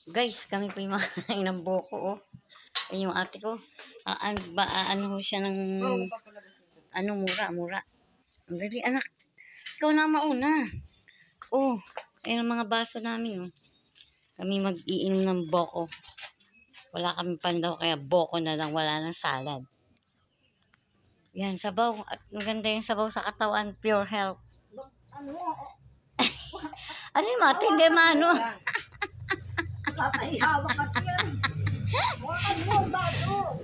Guys, kami po yung makain ng buko, oh. Ay, yung ate ko. Ano ho siya ng... mura. Dali, anak. Ikaw na mauna. Oh, ayun ang mga baso namin, oh. Kami mag-iinom ng boko. Wala kami pandaw, kaya boko na lang. Wala nang salad. Yan, sabaw. At maganda yung sabaw sa katawan. Pure health. Ano yung mga hindi maano?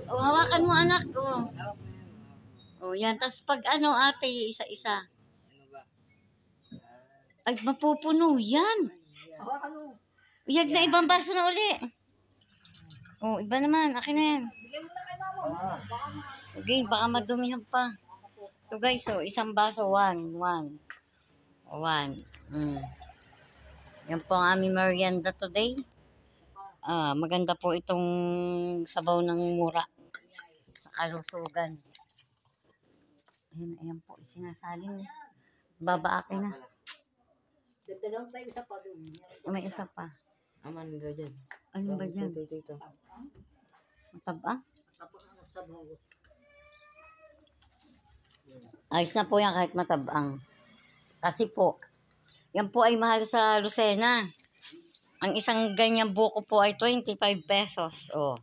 Oh, hawakan mo anak. Oh, yan. Tapos pag ate, isa-isa. Ay, mapupuno. Yan. Iyag na ibang baso na uli. Oh, iba naman. Akin na yan. Okay, baka madumihan pa. Ito guys, so isang baso. One. Yan po ang aming merienda today. Maganda po itong sabaw ng mura sa kalusugan. Ayan po, sinasaling babaakin na. May isa pa. Aman nito dyan. Ano ba dyan? Ito. Mataba? Ayos na po yan kahit matabang. Kasi po, yan po ay mahal sa Lucena. Ang isang ganyang buko po ay 25 pesos. O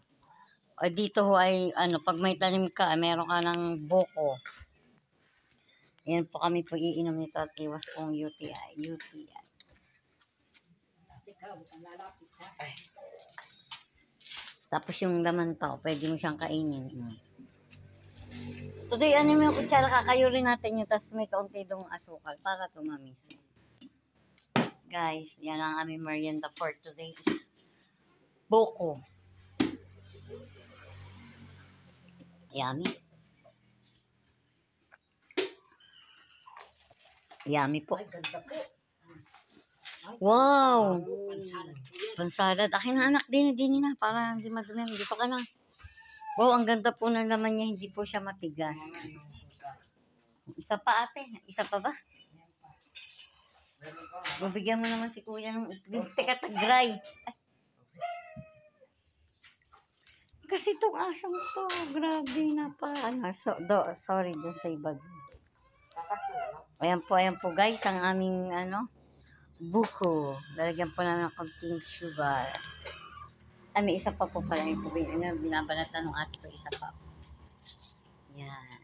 dito ho ay, pag may tanim ka, meron ka ng buko. Yan po kami po iinom nito at iwas pong UTI. Tapos yung laman pa, pwede mo siyang kainin. Today, mo yung kutsara, kakayurin natin yun, tapos may kaunti dong asukal para tumamis. Guys, yan ang aming merienda for today is buko. Yummy po. Wow! Pansalad. Akin na anak, din na. Para hindi madumi. Dito ka na. Wow, ang ganda po ng laman niya. Hindi po siya matigas. Isa pa ate. Isa pa ba? Bibigyan mo naman si kuya ng teka-tagray. Kasi itong asang to, grabe na pa. Sorry dun sa iba. Ayan po guys, ang aming buko. Lalagyan po namin ng konting sugar. May isa pa po pala yung binabalatan ng ate ko, isa pa. Yan.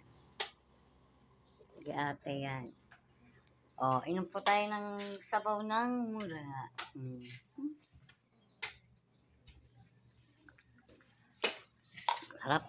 Sige ate, yan. Inom po tayo ng sabaw ng mura. Harap.